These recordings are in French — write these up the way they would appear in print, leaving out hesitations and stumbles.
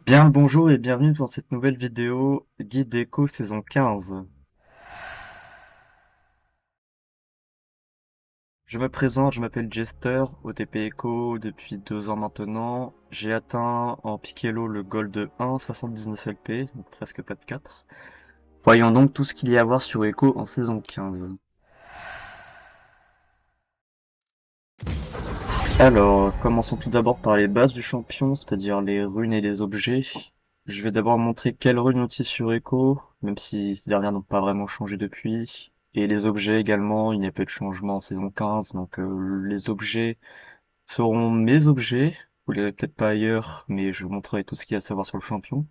Bien le bonjour et bienvenue dans cette nouvelle vidéo Guide Echo saison 15. Je me présente, je m'appelle Jester, OTP Echo depuis 2 ans maintenant. J'ai atteint en Piquello le Gold 1, 79 LP, donc presque pas de 4. Voyons donc tout ce qu'il y a à voir sur Echo en saison 15. Alors, commençons tout d'abord par les bases du champion, c'est-à-dire les runes et les objets. Je vais d'abord montrer quelles runes on utilise sur Echo, même si ces dernières n'ont pas vraiment changé depuis. Et les objets également, il n'y a pas eu de changement en saison 15, donc les objets seront mes objets. Vous les verrez peut-être pas ailleurs, mais je vous montrerai tout ce qu'il y a à savoir sur le champion.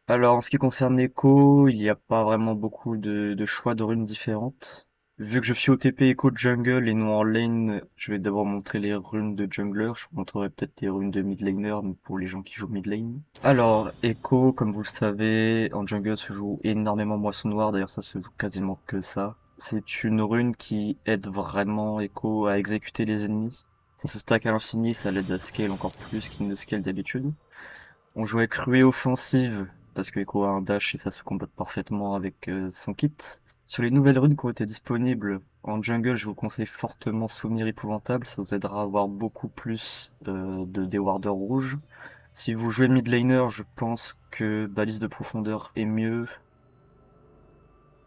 Alors, en ce qui concerne Echo, il n'y a pas vraiment beaucoup de choix de runes différentes. Vu que je suis OTP Echo de Jungle et non en lane, je vais d'abord montrer les runes de jungler. Je vous montrerai peut-être les runes de mid laner mais pour les gens qui jouent mid lane. Alors, Echo, comme vous le savez, en jungle se joue énormément Moisson Noire. D'ailleurs, ça se joue quasiment que ça. C'est une rune qui aide vraiment Echo à exécuter les ennemis. Ça se stack à l'infini, ça l'aide à scale encore plus qu'il ne scale d'habitude. On jouait Crué offensive, parce que Echo a un dash et ça se combat parfaitement avec son kit. Sur les nouvelles runes qui ont été disponibles en jungle, je vous conseille fortement Souvenir épouvantable, ça vous aidera à avoir beaucoup plus de déwarders rouges. Si vous jouez mid laner, je pense que Balise de profondeur est mieux.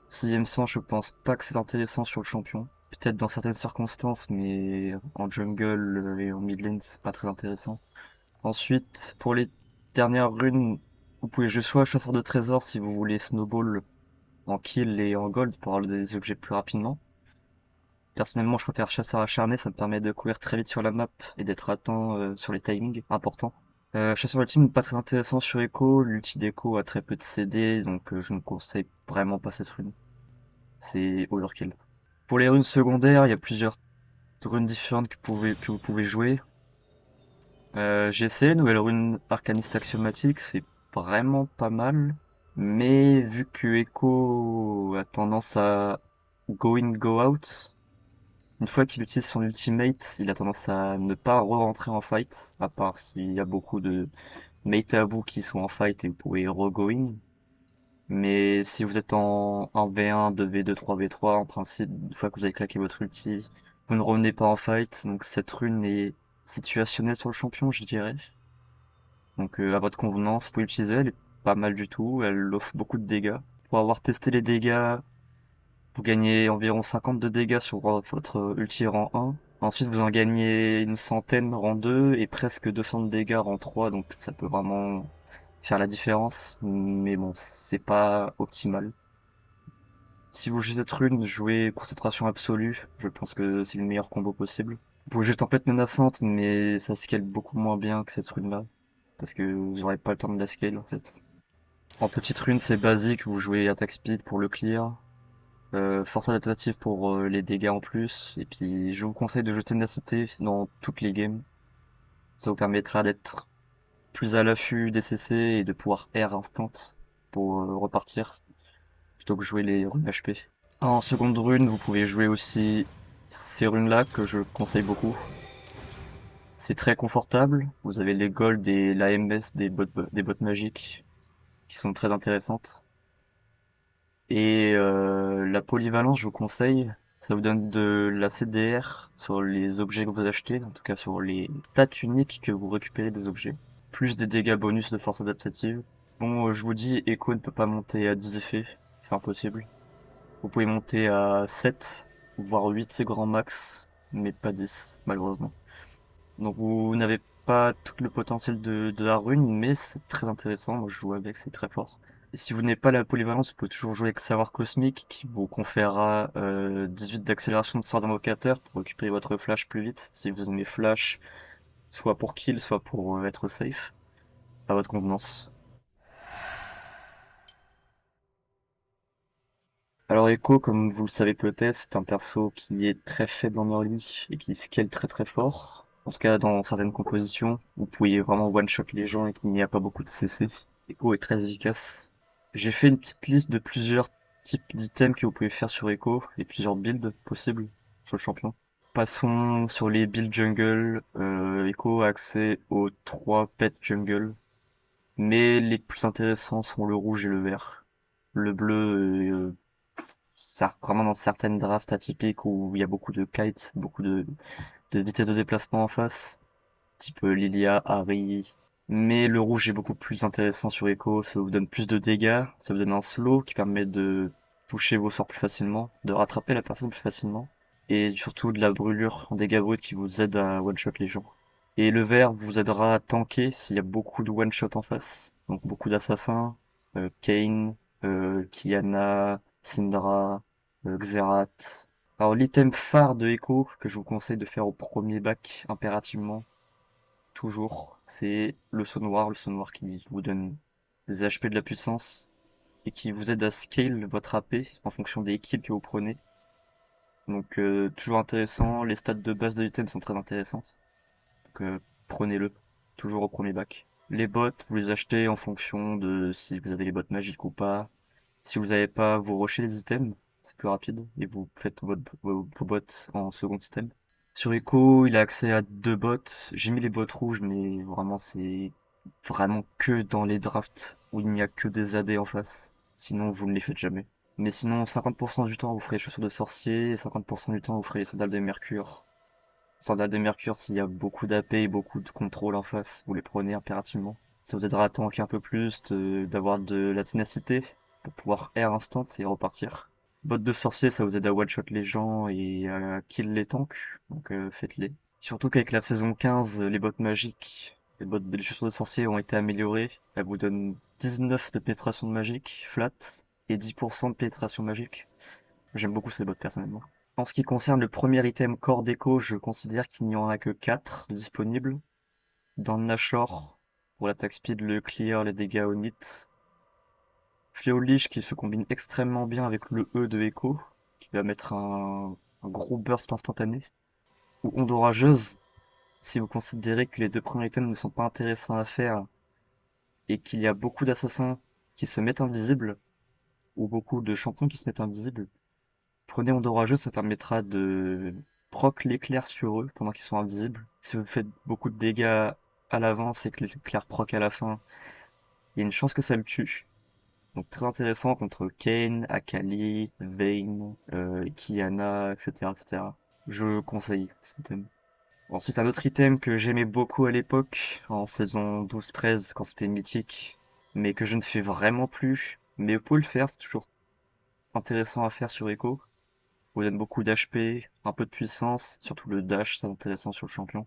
Sixième sens, je pense pas que c'est intéressant sur le champion. Peut-être dans certaines circonstances, mais en jungle et en mid lane, c'est pas très intéressant. Ensuite, pour les dernières runes, vous pouvez jouer soit chasseur de trésors si vous voulez snowball en kill et en gold pour avoir des objets plus rapidement. Personnellement, je préfère chasseur acharné, ça me permet de courir très vite sur la map et d'être à temps sur les timings importants. Chasseur ultime, pas très intéressant sur Echo, l'ulti d'Echo a très peu de CD, donc je ne conseille vraiment pas cette rune. C'est overkill. Pour les runes secondaires, il y a plusieurs runes différentes que vous pouvez jouer. J'ai essayé nouvelle rune arcaniste axiomatique, c'est vraiment pas mal. Mais vu que Echo a tendance à go in, go out, une fois qu'il utilise son ultimate, il a tendance à ne pas re-rentrer en fight, à part s'il y a beaucoup de mates à vous qui sont en fight et vous pouvez re-go in. Mais si vous êtes en V1, 2v2, 3v3, en principe, une fois que vous avez claqué votre ulti, vous ne revenez pas en fight, donc cette rune est situationnelle sur le champion, je dirais. Donc à votre convenance, vous pouvez l'utiliser, elle est pas mal du tout, elle offre beaucoup de dégâts. Pour avoir testé les dégâts, vous gagnez environ 50 de dégâts sur votre ulti rang 1. Ensuite vous en gagnez une centaine rang 2 et presque 200 de dégâts rang 3, donc ça peut vraiment faire la différence. Mais bon, c'est pas optimal. Si vous jouez cette rune, jouez concentration absolue, je pense que c'est le meilleur combo possible. Vous pouvez jouer tempête menaçante, mais ça scale beaucoup moins bien que cette rune-là. Parce que vous n'aurez pas le temps de la scale en fait. En petite rune, c'est basique, vous jouez attack speed pour le clear, force adaptative pour les dégâts en plus, et puis je vous conseille de jouer ténacité dans toutes les games. Ça vous permettra d'être plus à l'affût des CC et de pouvoir R instant pour repartir, plutôt que jouer les runes HP. En seconde rune, vous pouvez jouer aussi ces runes-là que je conseille beaucoup. C'est très confortable, vous avez les gold et la MS des bottes magiques qui sont très intéressantes. Et la polyvalence, je vous conseille, ça vous donne de la CDR sur les objets que vous achetez, en tout cas sur les stats uniques que vous récupérez des objets, plus des dégâts bonus de force adaptative. Bon, je vous dis, Echo ne peut pas monter à 10 effets, c'est impossible. Vous pouvez monter à 7, voire 8 c'est grand max, mais pas 10, malheureusement. Donc vous n'avez pas tout le potentiel de la rune, mais c'est très intéressant, moi je joue avec, c'est très fort. Et si vous n'avez pas la polyvalence, vous pouvez toujours jouer avec Savoir Cosmique, qui vous conférera 18 d'accélération de sort d'invocateur pour récupérer votre flash plus vite, si vous aimez flash, soit pour kill, soit pour être safe, à votre convenance. Alors Echo, comme vous le savez peut-être, c'est un perso qui est très faible en early et qui scale très très fort. En tout cas, dans certaines compositions, vous pouvez vraiment one-shot les gens et qu'il n'y a pas beaucoup de CC. Echo est très efficace. J'ai fait une petite liste de plusieurs types d'items que vous pouvez faire sur Echo et plusieurs builds possibles sur le champion. Passons sur les builds jungle. Echo a accès aux 3 pets jungle. Mais les plus intéressants sont le rouge et le vert. Le bleu, vraiment dans certaines drafts atypiques où il y a beaucoup de kites, beaucoup de vitesse de déplacement en face, type Lilia, Harry. Mais le rouge est beaucoup plus intéressant sur Echo, ça vous donne plus de dégâts, ça vous donne un slow qui permet de toucher vos sorts plus facilement, de rattraper la personne plus facilement, et surtout de la brûlure en dégâts bruts qui vous aide à one-shot les gens. Et le vert vous aidera à tanker s'il y a beaucoup de one-shot en face, donc beaucoup d'assassins, Kayn, Kiana, Syndra, Xerath. Alors l'item phare de Echo que je vous conseille de faire au premier bac impérativement, toujours, c'est le saut noir qui vous donne des HP de la puissance et qui vous aide à scale votre AP en fonction des kills que vous prenez. Donc toujours intéressant, les stats de base de l'item sont très intéressantes, donc prenez-le, toujours au premier bac. Les bots, vous les achetez en fonction de si vous avez les bots magiques ou pas. Si vous n'avez pas, vous rushez les items, c'est plus rapide, et vous faites vos bots en second item. Sur Echo, il a accès à deux bots. J'ai mis les bots rouges, mais vraiment, c'est vraiment que dans les drafts où il n'y a que des AD en face. Sinon, vous ne les faites jamais. Mais sinon, 50% du temps, vous ferez les chaussures de sorcier, et 50% du temps, vous ferez les sandales de Mercure. Sandales de Mercure, s'il y a beaucoup d'AP et beaucoup de contrôle en face, vous les prenez impérativement. Ça vous aidera à tanker un peu plus, d'avoir de la ténacité pour pouvoir air instant et repartir. Botte de sorcier, ça vous aide à one-shot les gens et à kill les tanks, donc faites-les. Surtout qu'avec la saison 15, les bottes magiques, les bottes de chaussures de sorcier ont été améliorées. Elles vous donnent 19 de pénétration de magique, flat, et 10% de pénétration magique. J'aime beaucoup ces bottes personnellement. En ce qui concerne le premier item corps déco, je considère qu'il n'y en a que 4 disponibles. Dans le Nashor, pour l'attaque speed, le clear, les dégâts au nit. Fléau Lich qui se combine extrêmement bien avec le E de Echo, qui va mettre un gros burst instantané. Ou Onde Orageuse, si vous considérez que les deux premiers items ne sont pas intéressants à faire et qu'il y a beaucoup d'assassins qui se mettent invisibles, ou beaucoup de champions qui se mettent invisibles, prenez Onde Orageuse, ça permettra de proc l'éclair sur eux pendant qu'ils sont invisibles. Si vous faites beaucoup de dégâts à l'avance et que l'éclair proc à la fin, il y a une chance que ça le tue. Donc très intéressant contre Kayn, Akali, Vayne, Kiana, etc., etc. Je conseille cet item. Ensuite, un autre item que j'aimais beaucoup à l'époque, en saison 12-13, quand c'était mythique, mais que je ne fais vraiment plus. Mais vous pouvez le faire, c'est toujours intéressant à faire sur Echo. Vous donne beaucoup d'HP, un peu de puissance, surtout le dash, c'est intéressant sur le champion.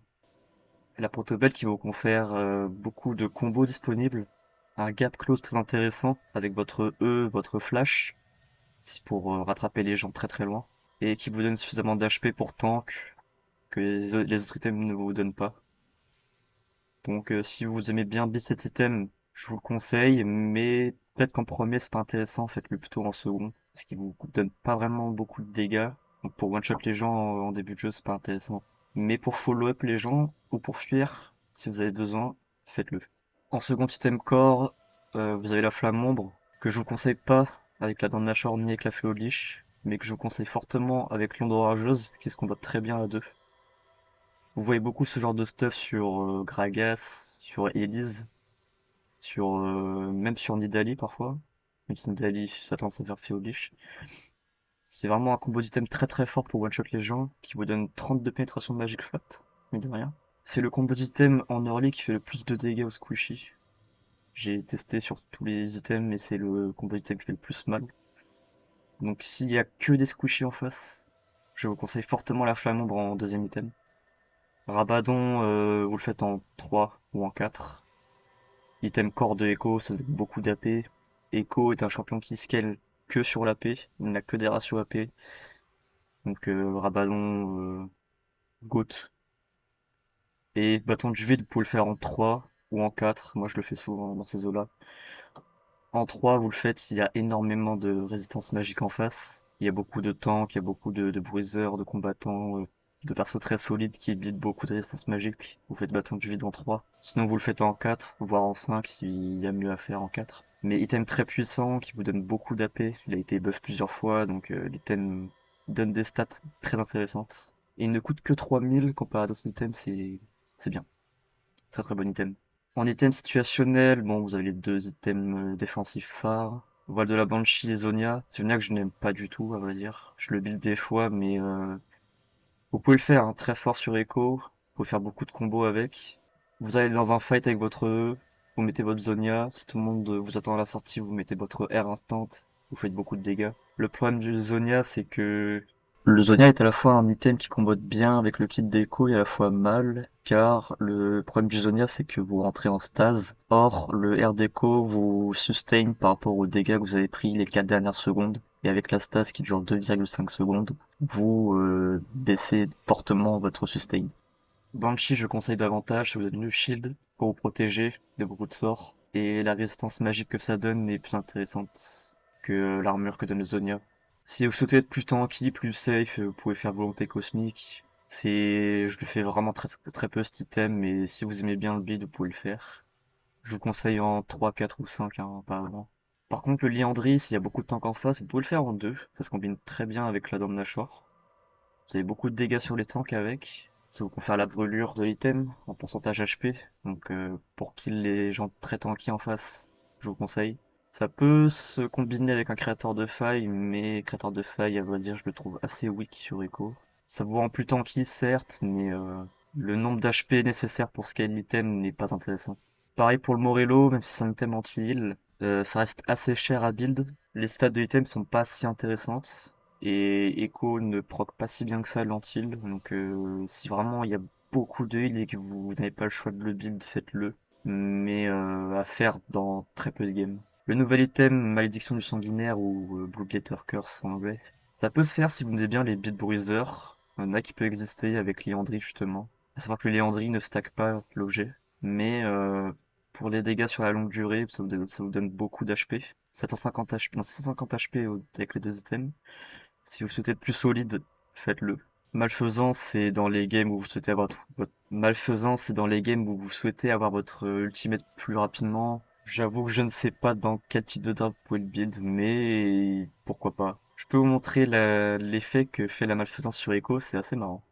Et la protobelle qui vous confère beaucoup de combos disponibles, un gap close très intéressant avec votre E, votre flash, c'est pour rattraper les gens très très loin, et qui vous donne suffisamment d'HP pour tank que les autres items ne vous donnent pas. Donc si vous aimez bien cet item, je vous le conseille, mais peut-être qu'en premier c'est pas intéressant, faites-le plutôt en second, parce qu'il vous donne pas vraiment beaucoup de dégâts. Donc pour one-shot les gens en début de jeu, c'est pas intéressant. Mais pour follow-up les gens, ou pour fuir, si vous avez besoin, faites-le. En second item core, vous avez la flamme ombre, que je vous conseille pas avec la dent de Nashor ni avec la Féoliche, mais que je vous conseille fortement avec l'onde orageuse, qui se combat très bien à deux. Vous voyez beaucoup ce genre de stuff sur Gragas, sur Elise, sur même sur Nidalee parfois. Même si Nidalee ça tendance à faire Féoliche. C'est vraiment un combo d'item très très fort pour one-shot les gens, qui vous donne 30 de pénétration de magic flat, mais de rien. C'est le combo d'item en early qui fait le plus de dégâts au squishy. J'ai testé sur tous les items, mais c'est le combo d'item qui fait le plus mal. Donc s'il y a que des squishy en face, je vous conseille fortement la flamme ombre en deuxième item. Rabadon, vous le faites en 3 ou en 4. Item core de Echo, ça donne beaucoup d'AP. Echo est un champion qui scale que sur l'AP, il n'a que des ratios AP. Donc Rabadon, GOAT. Et bâton du vide, vous pouvez le faire en 3 ou en 4. Moi je le fais souvent dans ces eaux-là. En 3, vous le faites s'il y a énormément de résistance magique en face. Il y a beaucoup de tanks, il y a beaucoup de bruiseurs, de combattants, de persos très solides qui évitent beaucoup de résistance magique. Vous faites bâton du vide en 3. Sinon vous le faites en 4, voire en 5 s'il y a mieux à faire en 4. Mais item très puissant qui vous donne beaucoup d'AP. Il a été buff plusieurs fois, donc l'item donne des stats très intéressantes. Et il ne coûte que 3000 comparé à d'autres items, c'est bien. Très très bon item. En item situationnel, bon, vous avez les deux items défensifs phares. Voile de la Banshee et Zonia. Zonia que je n'aime pas du tout, à vrai dire. Je le build des fois, mais vous pouvez le faire, hein, très fort sur Echo. Vous pouvez faire beaucoup de combos avec. Vous allez dans un fight avec votre E, vous mettez votre Zonia. Si tout le monde vous attend à la sortie, vous mettez votre R instant. Vous faites beaucoup de dégâts. Le problème du Zonia, c'est que le Zonia est à la fois un item qui combote bien avec le kit d'écho et à la fois mal, car le problème du Zonia, c'est que vous rentrez en stase. Or, le R d'écho vous sustain par rapport aux dégâts que vous avez pris les 4 dernières secondes. Et avec la stase qui dure 2,5 secondes, vous baissez fortement votre sustain. Banshee, je conseille davantage, ça vous donne le shield pour vous protéger de beaucoup de sorts. Et la résistance magique que ça donne est plus intéressante que l'armure que donne le Zonia. Si vous souhaitez être plus tanky, plus safe, vous pouvez faire volonté cosmique. Je le fais vraiment très, très peu cet item, mais si vous aimez bien le build, vous pouvez le faire. Je vous conseille en 3, 4 ou 5, hein, pas avant. Par contre, le Liandry, s'il y a beaucoup de tanks en face, vous pouvez le faire en 2. Ça se combine très bien avec la Dame Nashor. Vous avez beaucoup de dégâts sur les tanks avec. Ça vous confère la brûlure de l'item en pourcentage HP. Donc pour kill les gens très tanky en face, je vous conseille. Ça peut se combiner avec un créateur de faille, mais créateur de faille, à vrai dire, je le trouve assez weak sur Echo. Ça vous rend plus tanky, certes, mais le nombre d'HP nécessaire pour scale l'item n'est pas intéressant. Pareil pour le Morello, même si c'est un item anti-heal, ça reste assez cher à build. Les stats de l'item sont pas si intéressantes. Et Echo ne proc pas si bien que ça l'antil, donc si vraiment il y a beaucoup de heal et que vous n'avez pas le choix de le build, faites-le. Mais à faire dans très peu de games. Le nouvel item, Malédiction du Sanguinaire ou Blue Glitter Curse en anglais, ça peut se faire si vous aimez bien les beat bruisers. Il y en a qui peut exister avec Liandry justement. À savoir que le Liandry ne stack pas l'objet, mais pour les dégâts sur la longue durée, ça vous donne beaucoup d'HP. 750 HP, non, 650 HP avec les deux items. Si vous souhaitez être plus solide, faites-le. Malfaisant, c'est dans les games où vous souhaitez avoir votre malfaisant, c'est dans les games où vous souhaitez avoir votre ultimate plus rapidement. J'avoue que je ne sais pas dans quel type de drap vous pouvez le build, mais pourquoi pas. Je peux vous montrer l'effet que fait la malfaisance sur Echo, c'est assez marrant.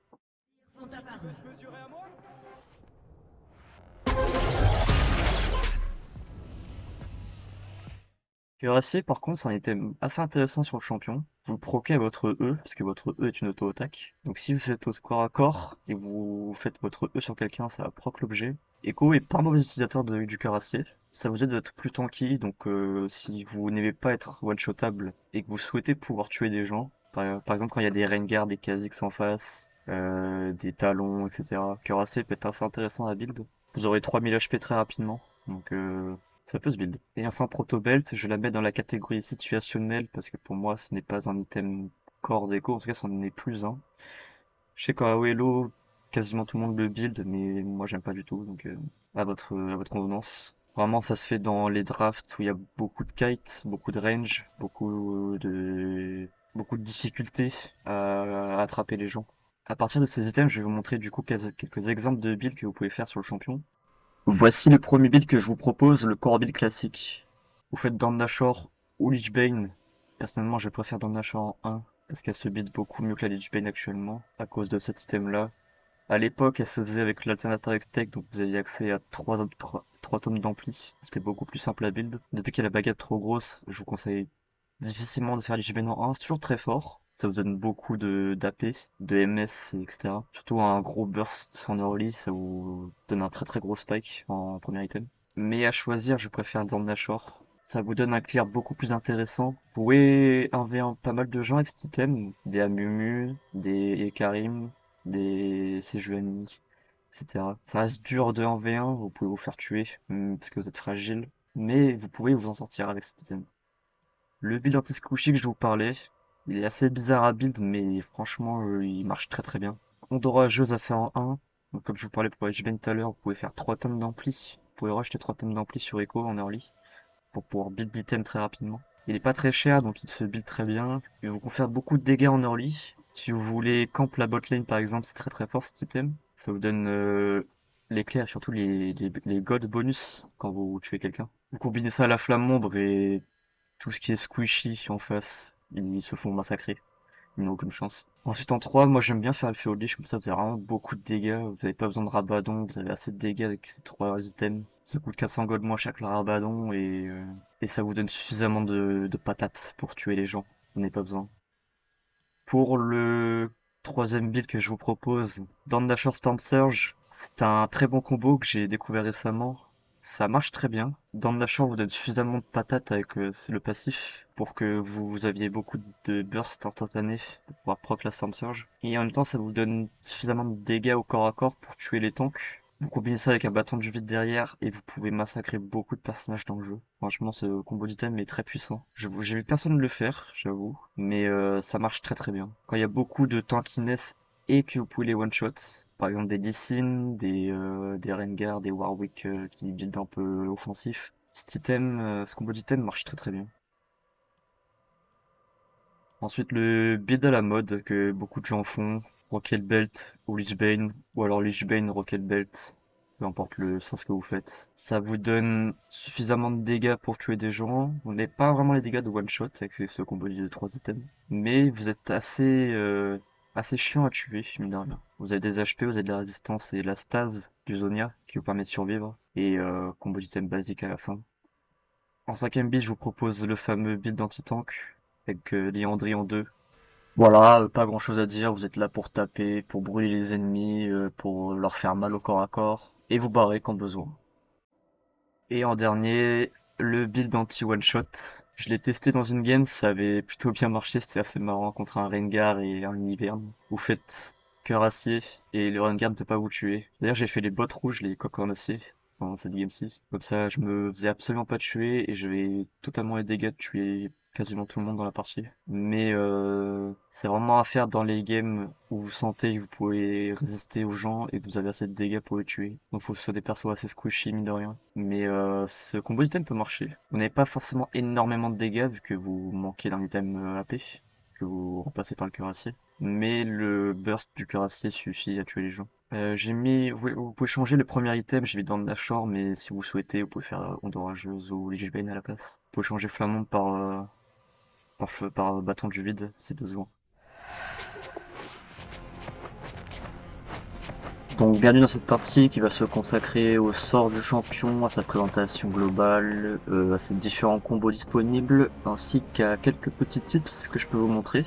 Cuirassier, par contre, c'est un item assez intéressant sur le champion. Vous le proquez à votre E, parce que votre E est une auto-attaque. Donc si vous êtes au corps à corps et vous faites votre E sur quelqu'un, ça va proc l'objet. Echo est pas un mauvais utilisateur du cuirassier. Ça vous aide à être plus tanky, donc si vous n'aimez pas être one-shotable et que vous souhaitez pouvoir tuer des gens, par exemple quand il y a des Rengar, des Kha'Zix en face, des Talons, etc. Cuirassier peut être assez intéressant à build. Vous aurez 3000 HP très rapidement, donc ça peut se build. Et enfin, Protobelt, je la mets dans la catégorie situationnelle parce que pour moi, ce n'est pas un item core déco. En tout cas, c'en est plus un. Je sais qu'en Aoelo, quasiment tout le monde le build, mais moi, j'aime pas du tout. Donc, à votre convenance. Vraiment, ça se fait dans les drafts où il y a beaucoup de kites, beaucoup de range, beaucoup de difficultés à attraper les gens. À partir de ces items, je vais vous montrer du coup quelques exemples de builds que vous pouvez faire sur le champion. Voici le premier build que je vous propose, le core build classique. Vous faites Damnashore ou Lichbane. Personnellement, je préfère Damnashore en 1 parce qu'elle se build beaucoup mieux que la Lichbane actuellement à cause de cet item-là. À l'époque, elle se faisait avec l'alternateur X-Tech, donc vous aviez accès à 3 tomes d'ampli. C'était beaucoup plus simple à build. Depuis qu'il y a la baguette trop grosse, je vous conseille difficilement de faire l'IGBN en 1, c'est toujours très fort. Ça vous donne beaucoup de d'AP, de MS, etc. Surtout un gros burst en early, ça vous donne un très très gros spike en premier item. Mais à choisir, je préfère Dorn Nashor. Ça vous donne un clear beaucoup plus intéressant. Vous pouvez 1v1 pas mal de gens avec cet item. Des Amumu, des Karim, des Sejuani, etc. Ça reste dur de 1v1, vous pouvez vous faire tuer, parce que vous êtes fragile. Mais vous pouvez vous en sortir avec cet item. Le build anti-squishy que je vous parlais, il est assez bizarre à build, mais franchement, il marche très très bien. Onde orageuse à faire en 1. Donc, comme je vous parlais pour HBN tout à l'heure, vous pouvez faire 3 tonnes d'ampli. Vous pouvez racheter 3 tonnes d'ampli sur Echo en early pour pouvoir build l'item très rapidement. Il est pas très cher, donc il se build très bien. Il vous confère beaucoup de dégâts en early. Si vous voulez camp la botlane par exemple, c'est très très fort cet item. Ça vous donne l'éclair et surtout les god bonus quand vous tuez quelqu'un. Vous combinez ça à la flamme ombre et tout ce qui est squishy en face, ils se font massacrer. il n'a aucune chance. Ensuite en 3, moi j'aime bien faire le Féoliche, comme ça vous avez vraiment beaucoup de dégâts, vous n'avez pas besoin de Rabadon, vous avez assez de dégâts avec ces 3 items. Ça coûte 400 gold moins chaque le Rabadon et ça vous donne suffisamment de patates pour tuer les gens, vous n'avez pas besoin. Pour le troisième build que je vous propose, Dandashore Storm Surge, c'est un très bon combo que j'ai découvert récemment. Ça marche très bien. Dandashore vous donne suffisamment de patates avec le passif pour que vous aviez beaucoup de burst instantané pour pouvoir proc la Storm Surge. Et en même temps, ça vous donne suffisamment de dégâts au corps à corps pour tuer les tanks. Vous combinez ça avec un bâton du vide derrière et vous pouvez massacrer beaucoup de personnages dans le jeu. Franchement, ce combo d'item est très puissant. J'ai vu personne le faire, j'avoue, mais ça marche très très bien. Quand il y a beaucoup de tankiness et que vous pouvez les one-shot, par exemple des Lee Sin, des Rengar, des Warwick qui build un peu offensif, ce combo d'item marche très très bien. Ensuite, le build à la mode que beaucoup de gens font, Rocket Belt ou Lich-Bane, ou alors Lich-Bane, Rocket Belt, peu importe le sens que vous faites. Ça vous donne suffisamment de dégâts pour tuer des gens. Vous n'avez pas vraiment les dégâts de one-shot avec ce combo de 3 items, mais vous êtes assez chiant à tuer, mine de rien. Vous avez des HP, vous avez de la résistance et la stase du Zonia qui vous permet de survivre, et combo d'item basique à la fin. En 5ème build, je vous propose le fameux build anti-tank avec Liandry en 2. Voilà, pas grand chose à dire, vous êtes là pour taper, pour brûler les ennemis, pour leur faire mal au corps à corps, et vous barrer quand besoin. Et en dernier, le build anti-one-shot. Je l'ai testé dans une game, ça avait plutôt bien marché, c'était assez marrant contre un Rengar et un Ivern. Vous faites cuirassier et le Rengar ne peut pas vous tuer. D'ailleurs j'ai fait les bottes rouges, les coques en acier dans cette game-ci. Comme ça je me faisais absolument pas tuer et j'avais totalement les dégâts de tuer quasiment tout le monde dans la partie. Mais c'est vraiment à faire dans les games où vous sentez que vous pouvez résister aux gens et que vous avez assez de dégâts pour les tuer. Donc faut que ce soit des persos assez squishy mine de rien. Mais ce combo d'item peut marcher. Vous n'avez pas forcément énormément de dégâts vu que vous manquez d'un item AP que vous remplacez par le cuirassier. Mais le burst du cuirassier suffit à tuer les gens. Vous pouvez changer le premier item, j'ai mis dans Nashor, mais si vous souhaitez, vous pouvez faire Onde Orageuse ou Lich-Bane à la place. Vous pouvez changer Flamande par bâton du vide si besoin. Donc bienvenue dans cette partie qui va se consacrer au sort du champion, à sa présentation globale, à ses différents combos disponibles, ainsi qu'à quelques petits tips que je peux vous montrer.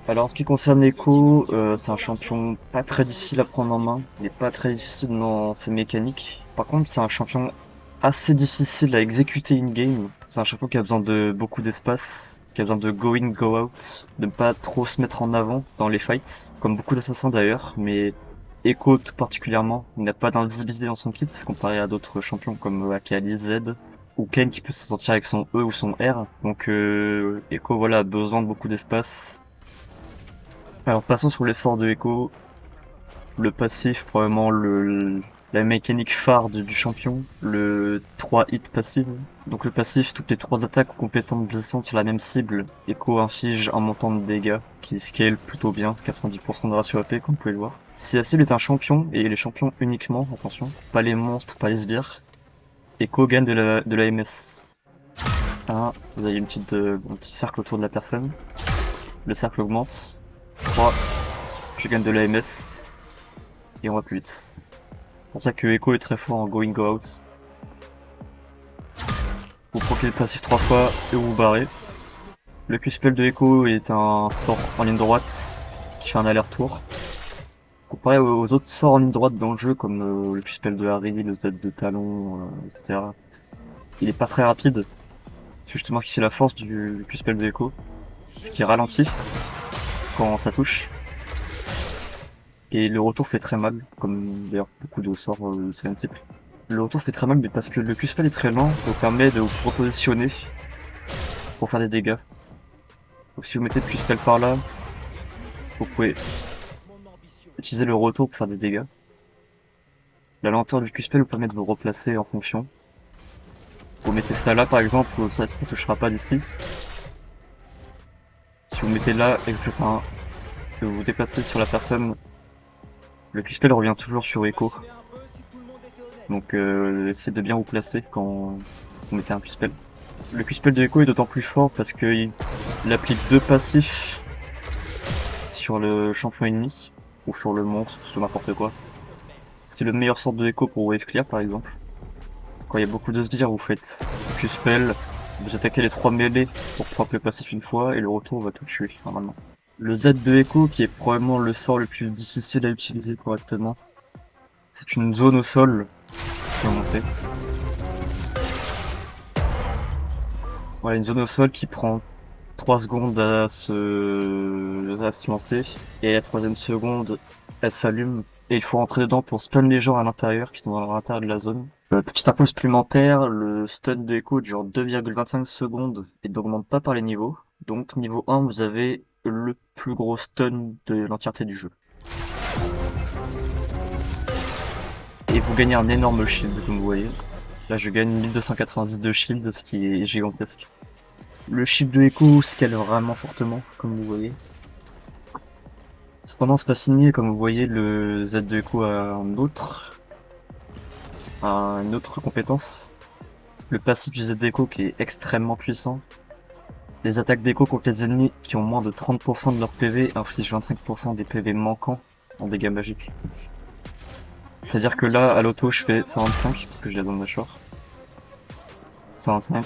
Alors en ce qui concerne Echo, c'est un champion pas très difficile à prendre en main, il est pas très difficile dans ses mécaniques. Par contre c'est un champion assez difficile à exécuter in-game. C'est un champion qui a besoin de beaucoup d'espace, qui a besoin de go in, go out, de ne pas trop se mettre en avant dans les fights, comme beaucoup d'assassins d'ailleurs, mais Echo tout particulièrement, il n'a pas d'invisibilité dans son kit, comparé à d'autres champions comme Akali, Z, ou Ken qui peut se sortir avec son E ou son R. Donc Echo voilà, a besoin de beaucoup d'espace. Alors passons sur les sorts de Echo. Le passif, probablement la mécanique phare du champion, le 3 hits passif. Donc le passif, toutes les 3 attaques ou compétences glissantes sur la même cible, Echo inflige un montant de dégâts qui scale plutôt bien, 90% de ratio AP comme vous pouvez le voir. Si la cible est un champion, et les champions uniquement, attention, pas les monstres, pas les sbires, Echo gagne de la MS. Vous avez un petit cercle autour de la personne, le cercle augmente. 3, je gagne de la MS et on va plus vite. C'est pour ça que Echo est très fort en going go out. Vous proquez le passif 3 fois et vous vous barrez. Le Q-spell de Echo est un sort en ligne droite qui fait un aller-retour. Comparé aux autres sorts en ligne droite dans le jeu comme le Q-spell de Harry, le Z de Talon, etc. Il est pas très rapide. C'est justement ce qui fait la force du Q-spell de Echo. Ce qui ralentit quand ça touche. Et le retour fait très mal, comme d'ailleurs beaucoup de sorts de ce même type. Le retour fait très mal, mais parce que le Q-spell est très lent, ça vous permet de vous repositionner pour faire des dégâts. Donc si vous mettez le Q-spell par là, vous pouvez utiliser le retour pour faire des dégâts. La lenteur du Q-spell vous permet de vous replacer en fonction. Vous mettez ça là par exemple, ça touchera pas d'ici. Si vous mettez là et que vous vous déplacez sur la personne, le Q-spell revient toujours sur Echo. Donc essayez de bien vous placer quand vous mettez un Q-spell. Le Q-spell de Echo est d'autant plus fort parce que Il applique 2 passifs sur le champion ennemi, ou sur le monstre, sur n'importe quoi. C'est le meilleur sort de écho pour wave clear par exemple. Quand il y a beaucoup de sbires, vous faites Q-spell, vous attaquez les 3 mêlées pour prendre le passif une fois, et le retour va tout tuer normalement. Le Z de écho, qui est probablement le sort le plus difficile à utiliser correctement, c'est une zone au sol, je vais montrer. Voilà, une zone au sol qui prend 3 secondes à se lancer, et à la 3ème seconde, elle s'allume, et il faut rentrer dedans pour stun les gens à l'intérieur, qui sont à l'intérieur de la zone. Petite info supplémentaire, le stun de Echo dure 2,25 secondes et n'augmente pas par les niveaux. Donc niveau 1, vous avez le plus gros stun de l'entièreté du jeu. Et vous gagnez un énorme shield, comme vous voyez. Là je gagne 1290 de shield, ce qui est gigantesque. Le shield de Echo scale vraiment fortement, comme vous voyez. Cependant c'est pas fini, comme vous voyez le Z de Echo a une autre compétence. Le passif du Z d'Echo qui est extrêmement puissant. Les attaques d'Echo contre les ennemis qui ont moins de 30% de leur PV infligent 25% des PV manquants en dégâts magiques. C'est-à-dire que là, à l'auto, je fais 125 parce que j'ai la zone mâchoire. 125.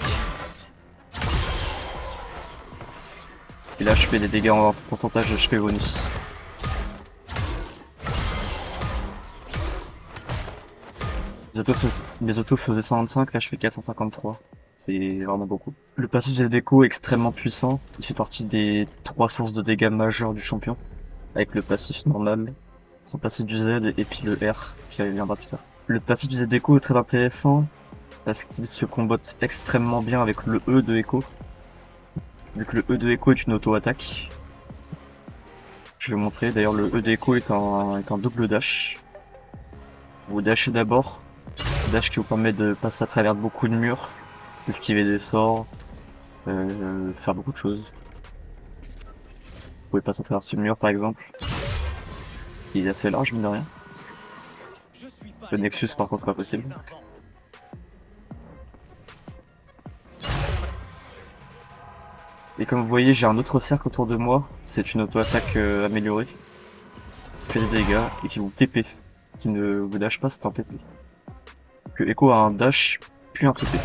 Et là, je fais des dégâts en pourcentage de HP bonus. Les autos faisaient 125, là je fais 453. C'est vraiment beaucoup. Le passif des déco est extrêmement puissant. Il fait partie des 3 sources de dégâts majeurs du champion. Avec le passif normal, son passif du Z et puis le R qui reviendra plus tard. Le passif du Z déco est très intéressant parce qu'il se combotte extrêmement bien avec le E de Echo. Vu que le E de Echo est une auto-attaque. Je vais vous montrer, d'ailleurs le E de Echo est un double dash. Vous dashez d'abord. Dash qui vous permet de passer à travers beaucoup de murs, esquiver des sorts, faire beaucoup de choses. Vous pouvez passer à travers ce mur par exemple, qui est assez large mine de rien. Le Nexus par contre c'est pas possible. Et comme vous voyez j'ai un autre cercle autour de moi, c'est une auto-attaque améliorée, qui fait des dégâts et qui vous TP, qui ne vous dash pas, c'est un TP. Que Echo a un dash puis un TP.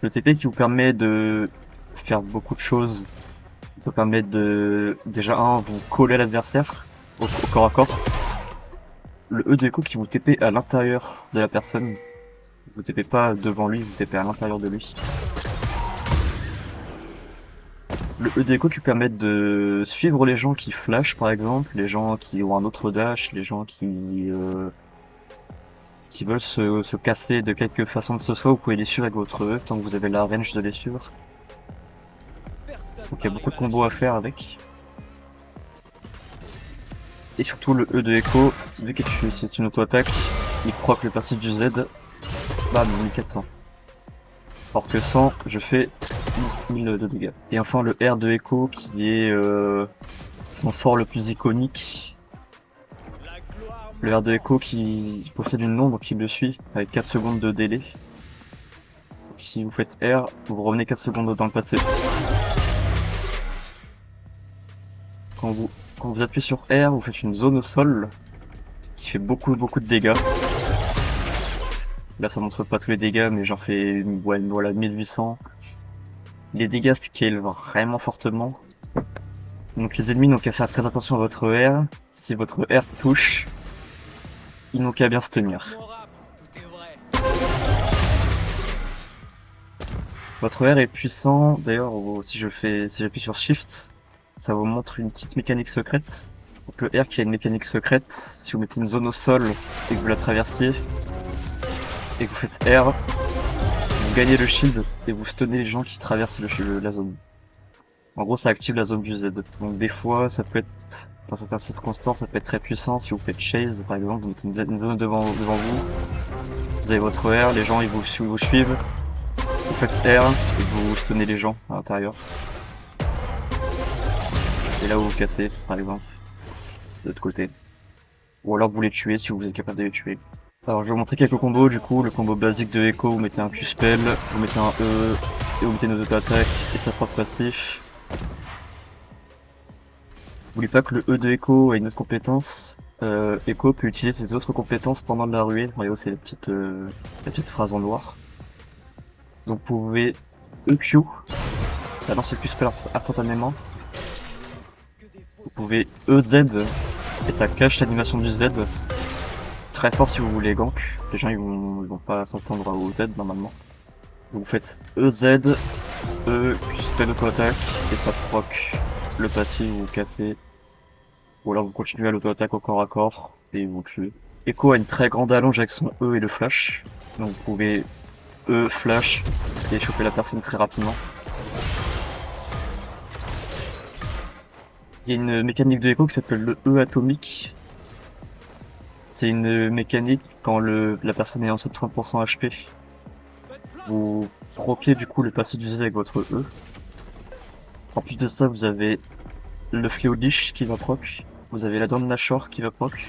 Le TP qui vous permet de faire beaucoup de choses. Ça permet de déjà vous coller à l'adversaire au corps à corps. Le E de Echo qui vous TP à l'intérieur de la personne. Vous TP pas devant lui, vous TP à l'intérieur de lui. Le E de Echo qui permet de suivre les gens qui flash par exemple, les gens qui ont un autre dash, les gens qui veulent se casser de quelque façon que ce soit, vous pouvez les suivre avec votre E tant que vous avez la range de les suivre. Donc il y a beaucoup de combos à faire avec. Et surtout le E de Echo, vu que c'est une auto-attaque, il proc le passif du Z, bam, 1400. Alors que 100, je fais 10 000 de dégâts. Et enfin le R de Echo qui est son sort le plus iconique. Le R de Echo qui possède une ombre qui le suit avec 4 secondes de délai. Donc, si vous faites R, vous revenez 4 secondes dans le passé. Quand vous appuyez sur R, vous faites une zone au sol qui fait beaucoup de dégâts. Là ça montre pas tous les dégâts mais j'en fais voilà 1800. Les dégâts scale vraiment fortement. Donc les ennemis n'ont qu'à faire très attention à votre R. Si votre R touche, ils n'ont qu'à bien se tenir. Votre R est puissant, d'ailleurs si j'appuie sur Shift, ça vous montre une petite mécanique secrète. Donc le R qui a une mécanique secrète, si vous mettez une zone au sol et que vous la traversiez, et que vous faites R, vous gagnez le shield et vous stunnez les gens qui traversent la zone. En gros ça active la zone du Z. Donc des fois ça peut être, dans certaines circonstances ça peut être très puissant. Si vous faites chase par exemple, vous mettez une zone devant vous, vous avez votre R, les gens ils vous suivent, vous faites R et vous stunnez les gens à l'intérieur. Et là où vous cassez par exemple, de l'autre côté. Ou alors vous les tuez si vous êtes capable de les tuer. Alors je vais vous montrer quelques combos du coup. Le combo basique de Echo, vous mettez un Q-spell, vous mettez un E, et vous mettez une auto-attaque et sa propre passif. N'oubliez pas que le E de Echo a une autre compétence. Echo peut utiliser ses autres compétences pendant la ruée. Regardez, c'est la petite phrase en noir. Donc vous pouvez EQ, ça lance le Q-spell instantanément. Vous pouvez EZ, et ça cache l'animation du Z. Très fort si vous voulez gank. Les gens ils vont pas s'entendre au Z normalement. Donc vous faites EZ, E, Q-spell auto-attaque, et ça proc le passif, vous cassez. Ou alors vous continuez à l'auto-attaque au corps à corps, et vous le tuez. Echo a une très grande allonge avec son E et le flash. Donc vous pouvez E, flash, et choper la personne très rapidement. Il y a une mécanique de Echo qui s'appelle le E atomique. C'est une mécanique quand la personne est en dessous de 30% HP. Vous proquez du coup le passif du Z avec votre E. En plus de ça, vous avez le Fléau de Lich qui va proc. Vous avez la Dent de Nashor qui va proc.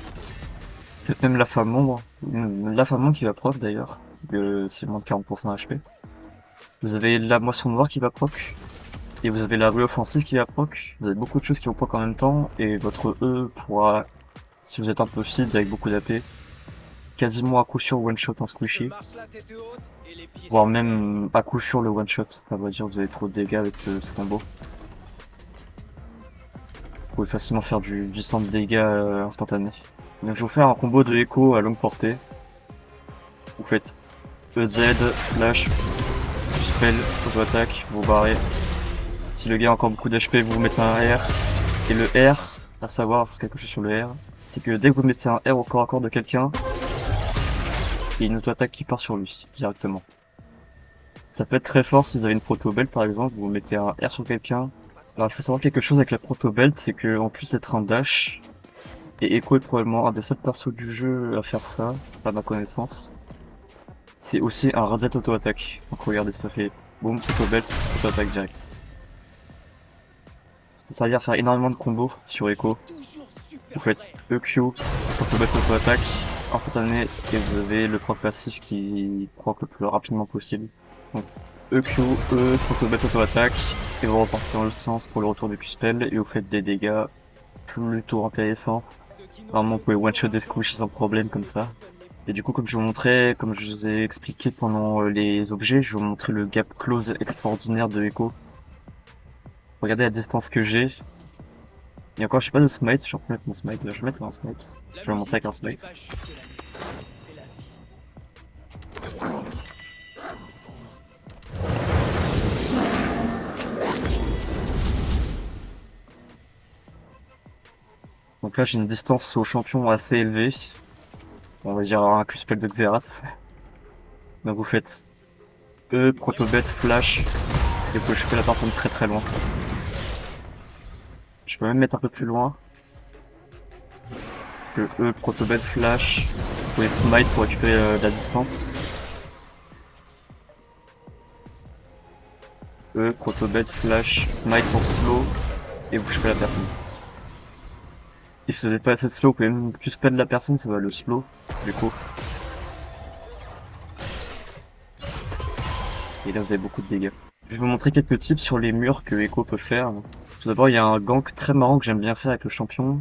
Peut-être même la Femme Ombre. La Femme Ombre qui va proc d'ailleurs. C'est moins de 40% HP. Vous avez la Moisson Noire qui va proc. Et vous avez la Rue Offensive qui va proc. Vous avez beaucoup de choses qui vont proc en même temps. Et votre E pourra, si vous êtes un peu feed avec beaucoup d'AP, quasiment à coup sûr one shot un squishy. Voire même à coup sûr le one shot. À vrai dire, vous avez trop de dégâts avec ce combo. Vous pouvez facilement faire du 100 de dégâts instantané. Donc je vais vous faire un combo de Echo à longue portée. Vous faites EZ, flash, spell, auto-attaque, vous barrez. Si le gars a encore beaucoup d'HP, vous mettez un R. Et le R, à savoir quelque chose sur le R, c'est que dès que vous mettez un R au corps à corps de quelqu'un, il y a une auto-attaque qui part sur lui, directement. Ça peut être très fort si vous avez une proto-belt par exemple, vous mettez un R sur quelqu'un. Alors il faut savoir quelque chose avec la proto-belt, c'est que en plus d'être un dash, et Echo est probablement un des seuls persos du jeu à faire ça, à ma connaissance, c'est aussi un reset auto-attaque. Donc regardez, ça fait boum, proto-belt, auto-attaque direct. Ça peut servir à faire énormément de combos sur Echo. Vous faites EQ, proto-belt, auto-attaque, instantané, et vous avez le proc passif qui proc le plus rapidement possible. Donc EQ, E, proto-belt, auto-attaque, et vous repartez dans le sens pour le retour du Q-spell, et vous faites des dégâts plutôt intéressants. Vraiment, vous pouvez one-shot des squishes sans problème comme ça. Et du coup, comme je vous montrais, comme je vous ai expliqué pendant les objets, je vais vous montrer le gap close extraordinaire de Echo. Regardez la distance que j'ai. Et encore, je sais pas de smite, je vais remettre mon smite, là, je vais mettre un smite. Je vais vous montrer avec un smite. Donc là, j'ai une distance au champion assez élevée. On va dire un Q-spell de Xerath. Donc vous faites E, protobet, flash, et vous pouvez choper la personne très très loin. Je peux même mettre un peu plus loin. Que E, protobet, flash, vous pouvez smite pour récupérer la distance. E, protobet, flash, smite pour slow, et vous chopez la personne. Et si vous n'avez pas assez de slow, vous pouvez même plus spell la personne, ça va le slow, du coup. Et là vous avez beaucoup de dégâts. Je vais vous montrer quelques tips sur les murs que Echo peut faire. Tout d'abord, il y a un gank très marrant que j'aime bien faire avec le champion.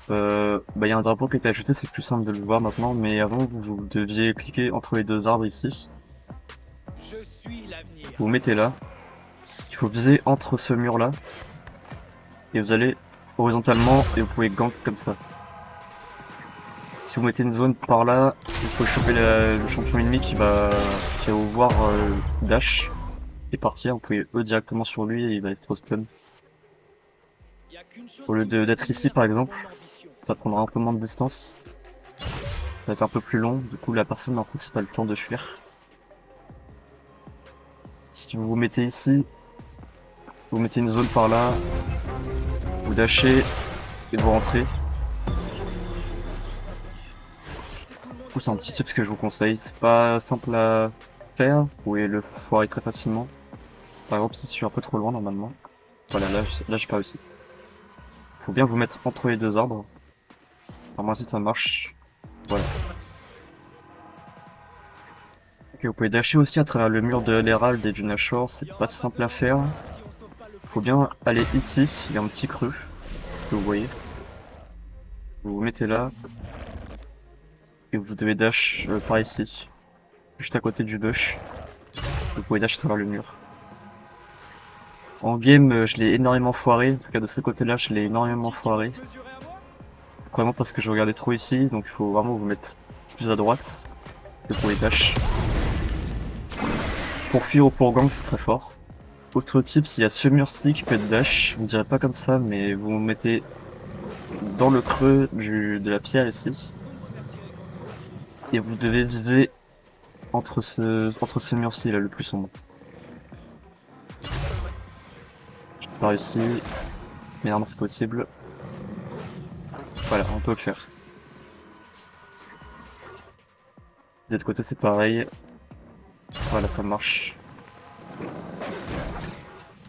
Il y a un drapeau qui a été ajouté, c'est plus simple de le voir maintenant, mais avant vous deviez cliquer entre les deux arbres ici. Vous mettez là. Il faut viser entre ce mur là. Et vous allez horizontalement et vous pouvez gank comme ça. Si vous mettez une zone par là, vous pouvez choper le champion ennemi qui va vous voir dash et partir. Vous pouvez E directement sur lui et il va rester au stun. Au lieu d'être ici par exemple, ça prendra un peu moins de distance. Ça va être un peu plus long, du coup la personne en principe pas le temps de fuir. Si vous vous mettez ici, vous mettez une zone par là, vous dashez et vous rentrez. C'est un petit tip que je vous conseille, c'est pas simple à faire, vous pouvez le foirer très facilement. Par exemple si je suis un peu trop loin normalement. Voilà, là j'ai pas réussi. Faut bien vous mettre entre les deux arbres. Alors moi si ça marche. Voilà. Ok, vous pouvez dasher aussi à travers le mur de l'Herald et du Nashor, c'est pas simple à faire. faut bien aller ici, il y a un petit creux, que vous voyez. Vous vous mettez là, et vous devez dash par ici, juste à côté du bush. Vous pouvez dash à travers le mur. En game, je l'ai énormément foiré, en tout cas de ce côté-là, je l'ai énormément foiré. Vraiment parce que je regardais trop ici, donc il faut vraiment vous mettre plus à droite. Vous pouvez dash. Pour fuir ou pour gank, c'est très fort. Autre tip, s'il y a ce mur-ci qui peut être dash, on dirait pas comme ça, mais vous vous mettez dans le creux de la pierre ici. Et vous devez viser entre ce mur-ci là, le plus sombre. Par ici, mais normalement c'est possible. Voilà, on peut le faire. De l'autre côté c'est pareil. Voilà, ça marche.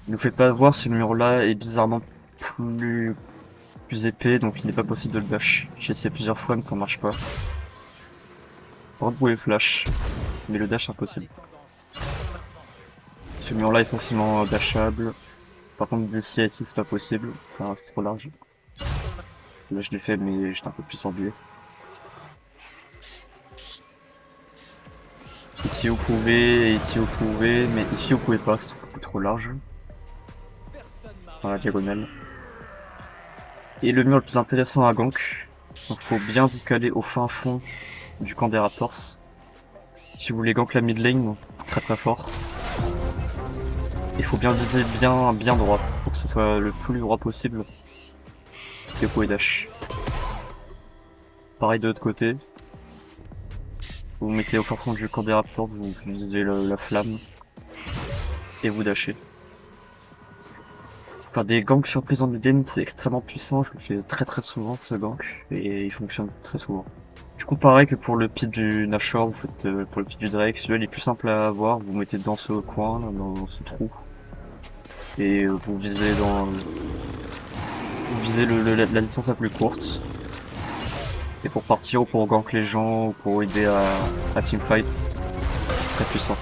Ne vous faites pas voir, ce mur-là est bizarrement plus épais, donc il n'est pas possible de le dash. J'ai essayé plusieurs fois, mais ça marche pas. Par contre, vous pouvez flash, mais le dash impossible. Ce mur-là est facilement dashable. Par contre, d'ici à ici, c'est pas possible, c'est trop large. Là, je l'ai fait, mais j'étais un peu plus ennuyé. Ici vous pouvez, et ici vous pouvez, mais ici vous pouvez pas, c'est beaucoup trop large. Dans la diagonale. Et le mur le plus intéressant à gank, donc faut bien vous caler au fin fond du camp des Raptors. Si vous voulez gank la mid lane, c'est très très fort. Il faut bien viser bien droit, pour que ce soit le plus droit possible. Et vous pouvez dash. Pareil de l'autre côté. Vous vous mettez au fin fond du camp des Raptors, vous visez la flamme. Et vous dashez. Faire des ganks surprises en mid lane, c'est extrêmement puissant, je le fais très très souvent ce gank, et il fonctionne très souvent. Du coup pareil que pour le pit du Nashor, vous faites pour le pit du Drake, celui-là il est plus simple à avoir, vous mettez dans ce coin, dans ce trou, et vous visez la distance la plus courte. Et pour partir ou pour gank les gens ou pour aider à teamfight, très puissant.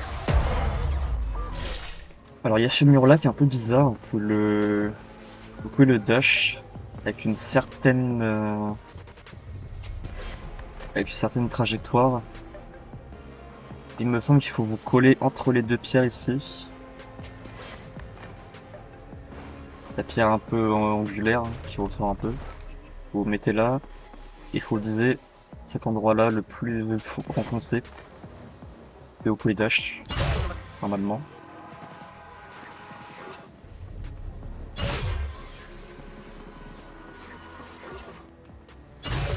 Alors il y a ce mur là qui est un peu bizarre, vous pouvez le dash avec une certaine trajectoire. Il me semble qu'il faut vous coller entre les deux pierres ici. La pierre un peu angulaire qui ressort un peu. Vous vous mettez là, il faut viser cet endroit là le plus enfoncé. Et vous pouvez dash, normalement.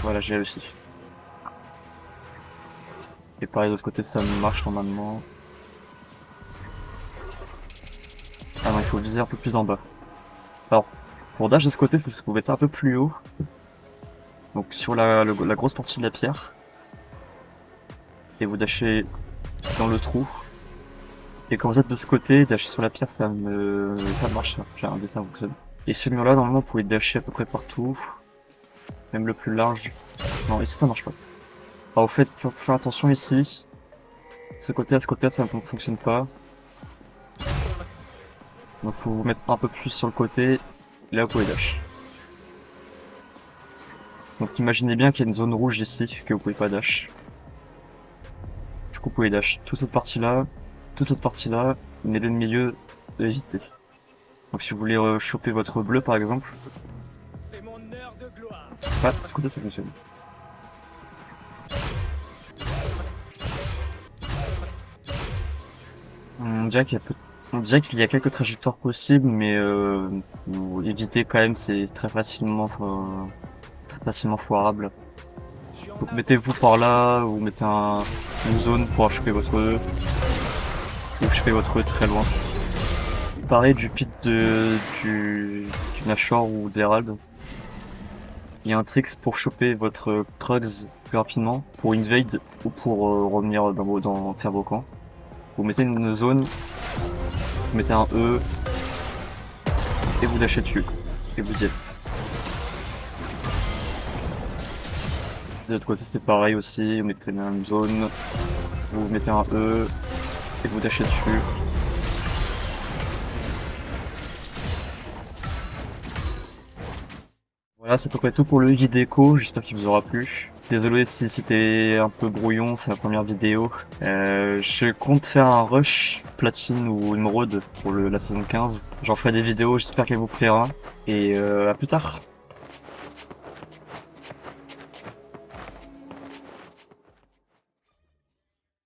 Voilà, j'ai réussi. Et pareil de l'autre côté ça marche normalement. Ah non, il faut viser un peu plus en bas. Alors, pour dash de ce côté, vous pouvez être un peu plus haut. Donc sur la grosse partie de la pierre. Et vous dashez dans le trou. Et quand vous êtes de ce côté, dasher sur la pierre ça marche. J'ai un dessin fonctionne. Et ce mur là, normalement vous pouvez dasher à peu près partout. Même le plus large. Non, ici ça marche pas. Alors au fait, il faut faire attention ici. Ce côté à ce côté ça ne fonctionne pas. Donc faut vous mettre un peu plus sur le côté. Et là vous pouvez dash. Donc imaginez bien qu'il y a une zone rouge ici que vous pouvez pas dash. Du coup vous pouvez dash toute cette partie là, mais le milieu éviter. Donc si vous voulez choper votre bleu par exemple. Ah, de ce côté ça fonctionne. On dirait qu'il y a quelques trajectoires possibles, mais vous évitez quand même, c'est très facilement foirable. Donc mettez-vous par là, ou mettez une zone pour choper votre E, ou choper votre E très loin. Pareil du pit du Nashor ou d'Herald. Il y a un trick pour choper votre Krugs plus rapidement, pour invade ou pour revenir faire vos camps. Vous mettez une zone, vous mettez un E, et vous dashez dessus, et vous y êtes. De l'autre côté c'est pareil aussi, vous mettez une zone, vous mettez un E, et vous dashez dessus. Voilà, c'est à peu près tout pour le vidéo, j'espère qu'il vous aura plu. Désolé si c'était un peu brouillon, c'est ma première vidéo. Je compte faire un rush platine ou émeraude pour la saison 15. J'en ferai des vidéos, j'espère qu'elle vous plaira. Et à plus tard.